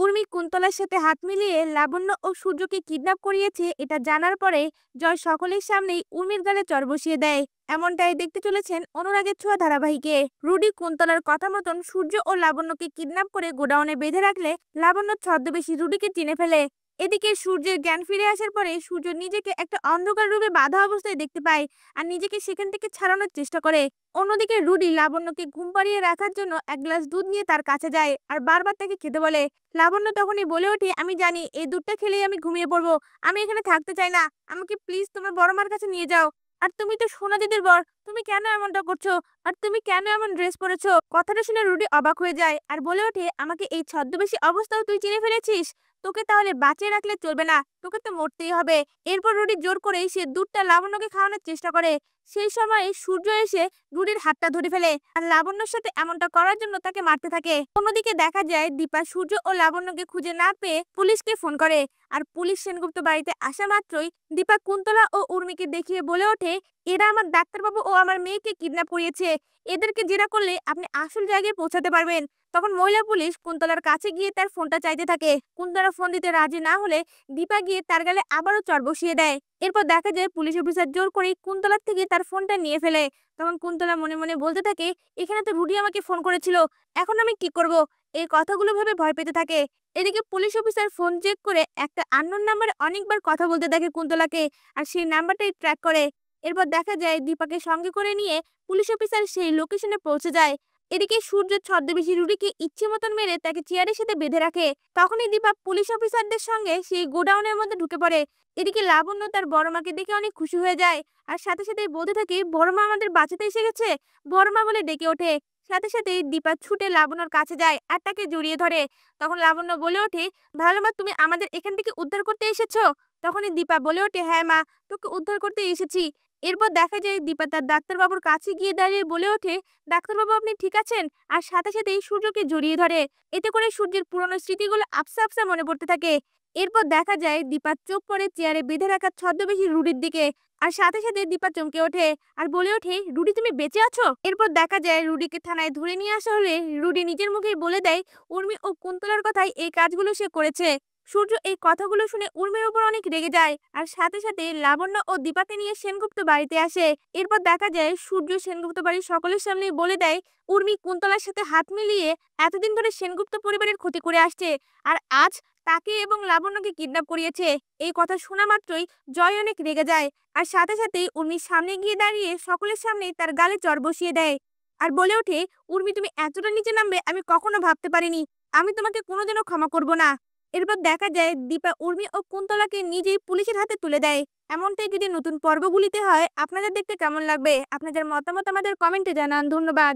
উর্মি কুন্তলার সাথে হাত মিলিয়ে লাবণ্য ও সূর্যকে কিডন্যাপ করিয়েছে এটা জানার পরে জয় সকলের সামনেই উর্মির গালে চড় বসিয়ে দেয়। এমনটাই দেখতে চলেছেন অনুরাগের ছোঁয়া ধারাবাহিকে। রুডি কুন্তলার কথা মতন সূর্য ও লাবণ্যকে কিডন্যাপ করে গোডাউনে বেঁধে রাখলে লাবণ্য ছদ্মবেশী রুডিকে চিনে ফেলে। এদিকে সূর্যের জ্ঞান ফিরে আসার পরে সূর্য নিজেকে একটা অন্ধকার রূপে বাধা অবস্থায় দেখতে পায় আর নিজেকে সেখান থেকে ছাড়ানোর চেষ্টা করে। অন্যদিকে রুডি লাবণ্যকে ঘুম পাড়িয়ে রাখার জন্য এক গ্লাস দুধ নিয়ে তার কাছে যায় আর বারবার তাকে খেতে বলে। লাবণ্য তখনই বলে ওঠে, আমি জানি এই দুধটা খেলেই আমি ঘুমিয়ে পড়বো, আমি এখানে থাকতে চাই না, আমাকে প্লিজ তোমার বড় মার কাছে নিয়ে যাও। আর তুমি তো সোনা দিদির বর, তুমি কেন এমনটা করছো? আর তুমি কেন এমন ড্রেস পরেছো? কথাটা শুনে রুডি অবাক হয়ে যায় আর বলে ওঠে, আমাকে এই ছদ্মবেশী অবস্থাও তুই চিনে ফেলেছিস? তোকে তাহলে বাঁচিয়ে রাখলে চলবে না, তোকে তো মরতেই হবে। এরপর রুডি জোর করেই সে দুধটা লাবণ্যকে খাওয়ানোর চেষ্টা করে। সেই সময় সূর্য এসে রুডির হাতটা ধরে ফেলে আর লাবণ্যর সাথে এমনটা করার জন্য তাকে মারতে থাকে। অন্যদিকে দেখা যায় দীপা সূর্য ও লাবণ্যকে খুঁজে না পেয়ে পুলিশকে ফোন করে আর পুলিশ সেনগুপ্ত বাড়িতে আসা মাত্রই দীপা কুন্তলা ও উর্মিকে দেখিয়ে বলে ওঠে, এরা আমার ডাক্তারবাবু ও আমার মেয়েকে কিডন্যাপ করিয়েছে, এদেরকে জেরা করলে আপনি আসল জায়গায় পৌঁছাতে পারবেন। তখন মহিলা পুলিশ কুন্তলার কাছে গিয়ে তার ফোনটা চাইতে থাকে। কুন্তলা ফোন দিতে রাজি না হলে দীপা গিয়ে তার গালে আবারও চড় বসিয়ে দেয়। এরপর দেখা যায় পুলিশ অফিসার জোর করে কুন্তলার থেকে তার ফোনটা নিয়ে ফেলে। তখন কুন্তলা মনে মনে বলতে থাকে, এখানে তো রুডি আমাকে ফোন করেছিল, এখন আমি কি করব? এই কথাগুলো ভেবে ভয় পেতে থাকে। এদিকে পুলিশ অফিসার ফোন চেক করে একটা আননোন নাম্বারে অনেকবার কথা বলতে থাকে কুন্তলাকে আর সেই নাম্বারটাই ট্র্যাক করে। এরপর দেখা যায় দীপাকে সঙ্গে করে নিয়ে পুলিশ অফিসার সেই লোকেশনে পৌঁছে যায়। এদিকে সূর্য ছদ্মবেশী রুডিকে ইচ্ছে মতন মেরে তাকে চেয়ারের সাথে বেঁধে রাখে। তখনই দীপা পুলিশ অফিসারদের সঙ্গে সেই গোডাউনের মধ্যে ঢুকে পড়ে। এদিকে লাবণ্য তার বড় মাকে দেখে অনেক খুশি হয়ে যায় আর সাথে সাথে বলতে থাকে, বড় মা আমাদের বাঁচাতে এসে গেছে, বড় মা বলে ডেকে ওঠে। সাথে সাথে দীপা ছুটে লাবণ্যর কাছে যায় আর তাকে জড়িয়ে ধরে। তখন লাবণ্য বলে ওঠে, ভালো মা, তুমি আমাদের এখান থেকে উদ্ধার করতে এসেছো? তখনই দীপা বলে ওঠে, হ্যাঁ মা, তোকে উদ্ধার করতে এসেছি। এরপর দেখা যায় দীপা তার ডাক্তারবাবুর কাছে গিয়ে দাঁড়িয়ে বলে ওঠে, ডাক্তারবাবু আপনি ঠিক আছেন? আর সাথে সাথেই সূর্যকে জড়িয়ে ধরে। এতে করে সূর্যের পুরনো স্মৃতিগুলো আবসা আবসা মনে পড়তে থাকে। এরপর দেখা যায় দীপা চোখ পড়ে চেয়ারে বেঁধে রাখা ছদ্মবেশী রুডির দিকে আর সাথে সাথে দীপা চমকে ওঠে আর বলে ওঠে, রুডি তুমি বেঁচে আছো? এরপর দেখা যায় রুডিকে থানায় ধরে নিয়ে আসা হলে রুডি নিজের মুখেই বলে দেয় উর্মি ও কুন্তলার কথাই এই কাজগুলো সে করেছে। সূর্য এই কথাগুলো শুনে উর্মির উপর অনেক রেগে যায় আর সাথে সাথে লাবণ্য ও দীপাকে নিয়ে সেনগুপ্ত বাড়িতে আসে। এরপর দেখা যায় সূর্য সেনগুপ্ত বাড়ির সকলের সামনে বলে দেয়, উর্মি কুন্তলার সাথে হাত মিলিয়ে এতদিন ধরে সেনগুপ্ত পরিবারের ক্ষতি করে আসছে আর আজ তাকে এবং লাবণ্যকে কিডন্যাপ করিয়েছে। এই কথা শোনা মাত্রই জয় অনেক রেগে যায় আর সাথে সাথেই উর্মির সামনে গিয়ে দাঁড়িয়ে সকলের সামনে তার গালে চড় বসিয়ে দেয় আর বলে ওঠে, উর্মি তুমি এতটা নিচে নামবে আমি কখনো ভাবতে পারিনি, আমি তোমাকে কোনোদিনও ক্ষমা করব না। এরপর দেখা যায় দীপা উর্মি ও কুন্তলাকে নিজেই পুলিশের হাতে তুলে দেয়। এমনটাই যদি নতুন পর্বগুলিতে হয় আপনাদের দেখতে কেমন লাগবে? আপনাদের মতামত আমাদের কমেন্টে জানান। ধন্যবাদ।